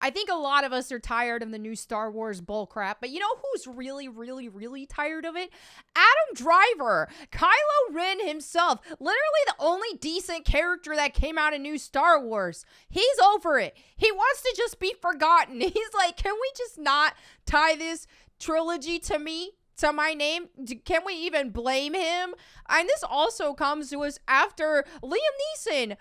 I think a lot of us are tired of the new Star Wars bullcrap, but you know who's really, really, really tired of it? Adam Driver, Kylo Ren himself, literally the only decent character that came out in new Star Wars. He's over it. He wants to just be forgotten. He's like, can we just not tie this trilogy to me? To my name? Can we even blame him? And this also comes to us after Liam Neeson,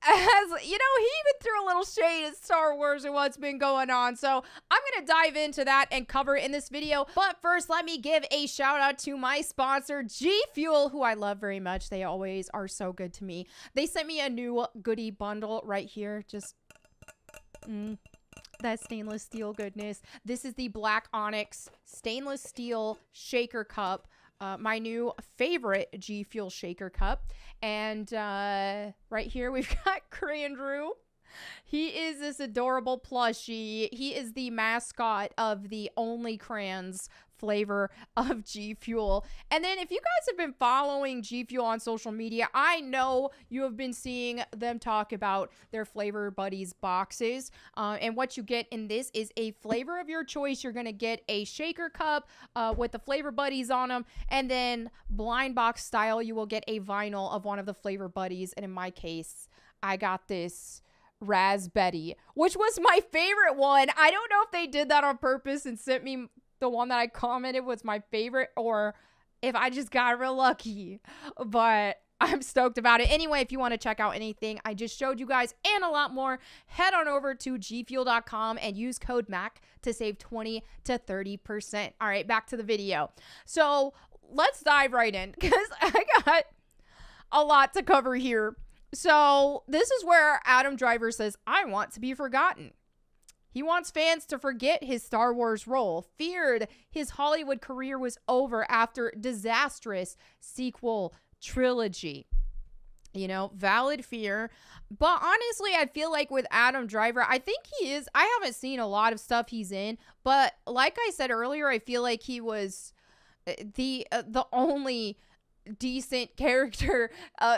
as you know, he even threw a little shade at Star Wars and what's been going on. So I'm going to dive into that and cover it in this video. But first, let me give a shout out to my sponsor, G Fuel, who I love very much. They always are so good to me. They sent me a new goodie bundle right here. Just that stainless steel goodness. This is the Black Onyx stainless steel shaker cup. My new favorite G Fuel shaker cup. And right here we've got Crandrew. He is this adorable plushie. He is the mascot of the only Crans flavor of G Fuel. And then if you guys have been following G Fuel on social media, I know you have been seeing them talk about their Flavor Buddies boxes. And what you get in this is a flavor of your choice. You're going to get a shaker cup with the Flavor Buddies on them. And then blind box style, you will get a vinyl of one of the Flavor Buddies. And in my case, I got this Raspberry, which was my favorite one. I don't know if they did that on purpose and sent me the one that I commented was my favorite, or if I just got real lucky, but I'm stoked about it. Anyway, if you want to check out anything I just showed you guys and a lot more, head on over to gfuel.com and use code MAC to save 20 to 30%. All right, back to the video. So let's dive right in because I got a lot to cover here. So this is where Adam Driver says, I want to be forgotten. He wants fans to forget his Star Wars role, feared his Hollywood career was over after disastrous sequel trilogy. You know, valid fear. But honestly, I feel like with Adam Driver, I think he is, I haven't seen a lot of stuff he's in, but like I said earlier, I feel like he was the only decent character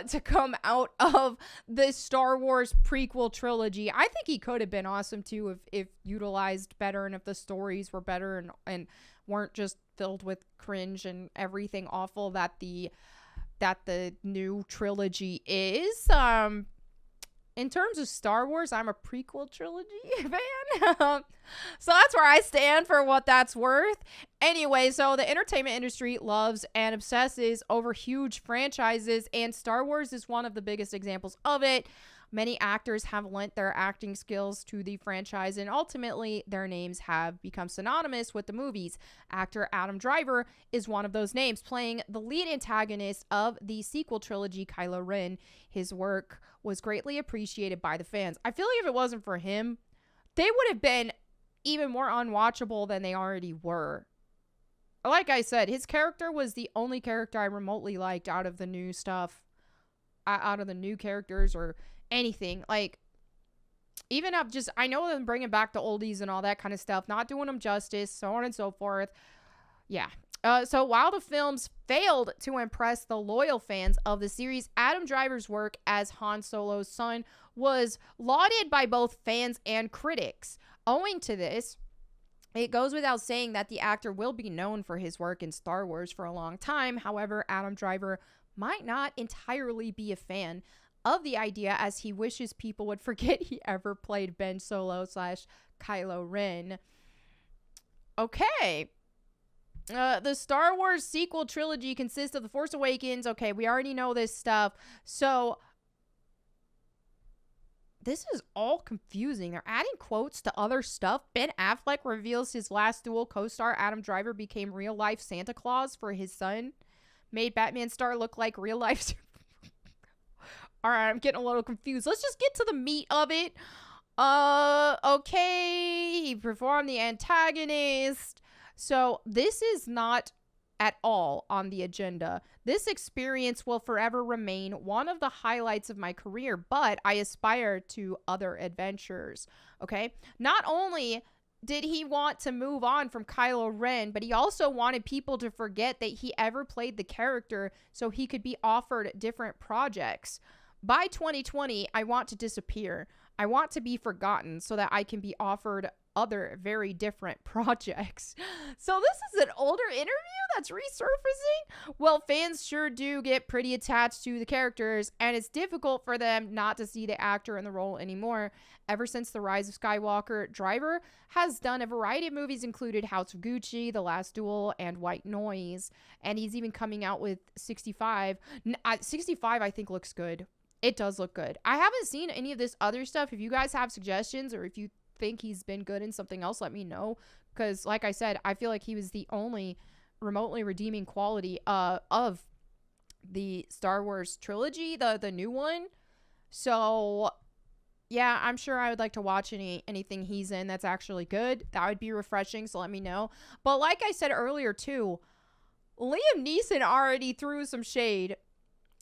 to come out of the Star Wars prequel trilogy. I think he could have been awesome too if utilized better and if the stories were better and weren't just filled with cringe and everything awful that the new trilogy is. In terms of Star Wars, I'm a prequel trilogy fan. So that's where I stand for what that's worth. Anyway, so the entertainment industry loves and obsesses over huge franchises, and Star Wars is one of the biggest examples of it. Many actors have lent their acting skills to the franchise, and ultimately their names have become synonymous with the movies. Actor Adam Driver is one of those names, playing the lead antagonist of the sequel trilogy, Kylo Ren. His work was greatly appreciated by the fans. I feel like if it wasn't for him, they would have been even more unwatchable than they already were. Like I said, his character was the only character I remotely liked out of the new stuff, out of the new characters or anything. Like, even up just, I know them bringing back the oldies and all that kind of stuff, not doing them justice, so on and so forth. Yeah. So while the films failed to impress the loyal fans of the series, Adam Driver's work as Han Solo's son was lauded by both fans and critics. Owing to this, it goes without saying that the actor will be known for his work in Star Wars for a long time. However, Adam Driver might not entirely be a fan of the idea, as he wishes people would forget he ever played Ben Solo / Kylo Ren. Okay. The Star Wars sequel trilogy consists of The Force Awakens. Okay, we already know this stuff. So this is all confusing. They're adding quotes to other stuff. Ben Affleck reveals his last dual co-star, Adam Driver, became real-life Santa Claus for his son. Made Batman star look like real-life. All right, I'm getting a little confused. Let's just get to the meat of it. Okay, he performed the antagonist. So this is not at all on the agenda. This experience will forever remain one of the highlights of my career, but I aspire to other adventures. Okay, not only did he want to move on from Kylo Ren, but he also wanted people to forget that he ever played the character so he could be offered different projects. By 2020, I want to disappear. I want to be forgotten so that I can be offered other very different projects. So this is an older interview that's resurfacing. Well, fans sure do get pretty attached to the characters, and it's difficult for them not to see the actor in the role anymore. Ever since The Rise of Skywalker, Driver has done a variety of movies, included House of Gucci, The Last Duel, and White Noise. And he's even coming out with 65. 65, I think, looks good. It does look good. I haven't seen any of this other stuff. If you guys have suggestions, or if you think he's been good in something else, let me know. Because, like I said, I feel like he was the only remotely redeeming quality of the Star Wars trilogy, the new one. So yeah, I'm sure I would like to watch anything he's in that's actually good. That would be refreshing, so let me know. But like I said earlier too, Liam Neeson already threw some shade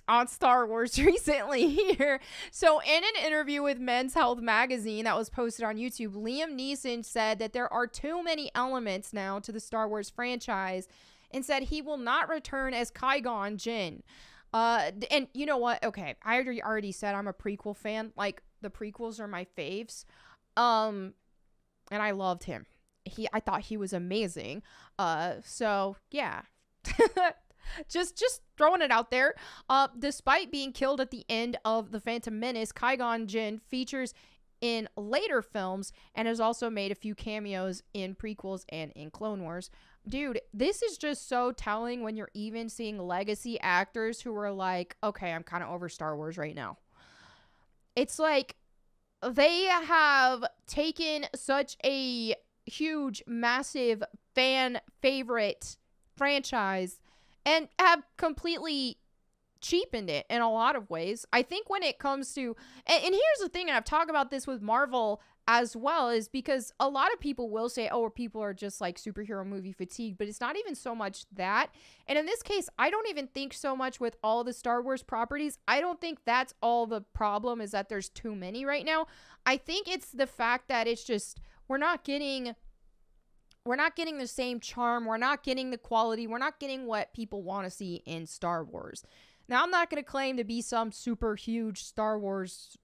on Star Wars recently here. So in an interview with Men's Health magazine that was posted on YouTube, Liam Neeson said that there are too many elements now to the Star Wars franchise, and said he will not return as Qui-Gon Jinn. And you know what? Okay, I already said I'm a prequel fan. Like, the prequels are my faves. And I loved him. I thought he was amazing. So yeah. just throwing it out there. Despite being killed at the end of The Phantom Menace, Qui-Gon Jinn features in later films and has also made a few cameos in prequels and in Clone Wars. Dude, this is just so telling when you're even seeing legacy actors who are like, okay, I'm kind of over Star Wars right now. It's like they have taken such a huge, massive fan favorite franchise and have completely cheapened it in a lot of ways. I think when it comes to, and here's the thing, and I've talked about this with Marvel as well, is because a lot of people will say, oh, people are just like superhero movie fatigue, but it's not even so much that. And in this case, I don't even think so much with all the Star Wars properties. I don't think that's all the problem, is that there's too many right now. I think it's the fact that it's just, we're not getting the same charm. We're not getting the quality. We're not getting what people want to see in Star Wars. Now, I'm not going to claim to be some super huge Star Wars,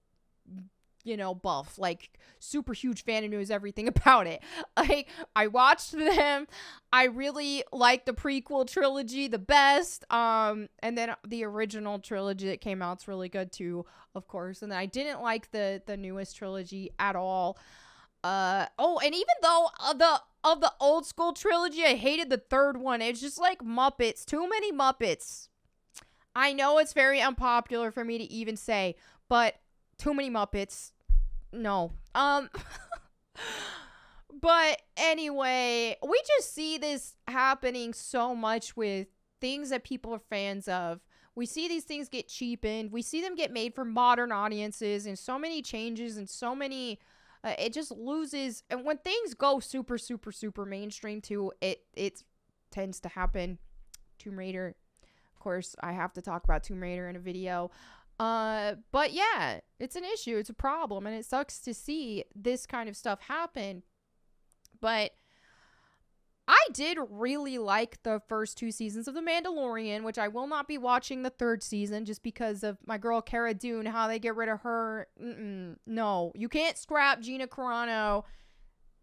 buff, like super huge fan who knows everything about it. Like, I watched them. I really like the prequel trilogy the best. And then the original trilogy that came out's really good too, of course. And then I didn't like the newest trilogy at all. And even though of the old school trilogy, I hated the third one. It's just like Muppets. Too many Muppets. I know it's very unpopular for me to even say, but too many Muppets. No. But anyway, we just see this happening so much with things that people are fans of. We see these things get cheapened. We see them get made for modern audiences, and so many changes and so many... it just loses. And when things go super, super, super mainstream too, it tends to happen. Tomb Raider. Of course, I have to talk about Tomb Raider in a video. But yeah, it's an issue. It's a problem. And it sucks to see this kind of stuff happen. But I did really like the first 2 seasons of The Mandalorian, which I will not be watching the 3rd season just because of my girl Cara Dune, how they get rid of her. No, you can't scrap Gina Carano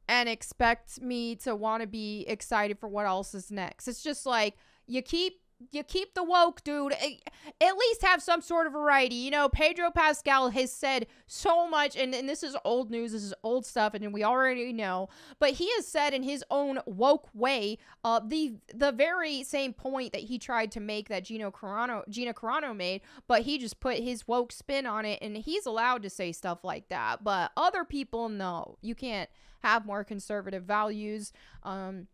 and expect me to want to be excited for what else is next. It's just like, you keep the woke, dude. At least have some sort of variety. Pedro Pascal has said so much, and this is old news, this is old stuff, and we already know, but he has said in his own woke way, the very same point that he tried to make that Gina Carano made, but he just put his woke spin on it, and he's allowed to say stuff like that. But other people, no. You can't have more conservative values and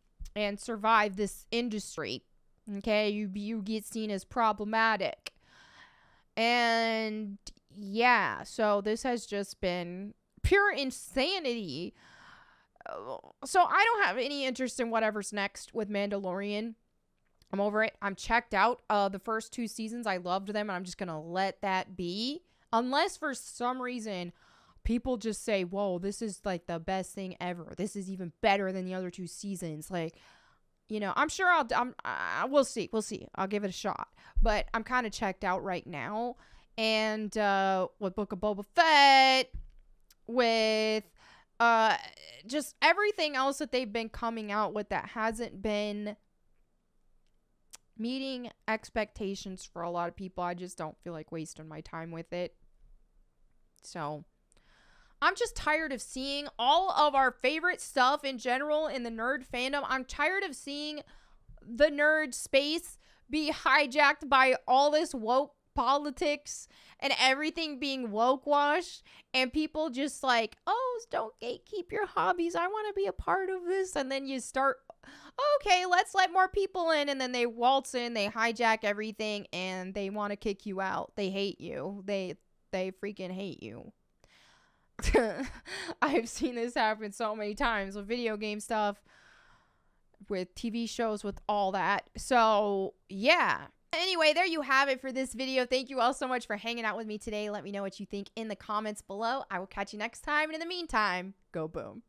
survive this industry. Okay, you get seen as problematic. And yeah, so this has just been pure insanity. So I don't have any interest in whatever's next with Mandalorian. I'm over it. I'm checked out. The first 2 seasons, I loved them, and I'm just going to let that be. Unless for some reason people just say, whoa, this is like the best thing ever. This is even better than the other 2 seasons. Like, I'm sure we'll see. I'll give it a shot. But I'm kind of checked out right now. And with Book of Boba Fett, with just everything else that they've been coming out with that hasn't been meeting expectations for a lot of people. I just don't feel like wasting my time with it. So I'm just tired of seeing all of our favorite stuff in general in the nerd fandom. I'm tired of seeing the nerd space be hijacked by all this woke politics and everything being woke washed, and people just like, oh, don't gatekeep your hobbies. I want to be a part of this. And then you start, okay, let's let more people in. And then they waltz in, they hijack everything, and they want to kick you out. They hate you. They freaking hate you. I've seen this happen so many times with video game stuff, with TV shows, with all that. So yeah. Anyway, there you have it for this video. Thank you all so much for hanging out with me today. Let me know what you think in the comments below. I will catch you next time. And in the meantime, go boom.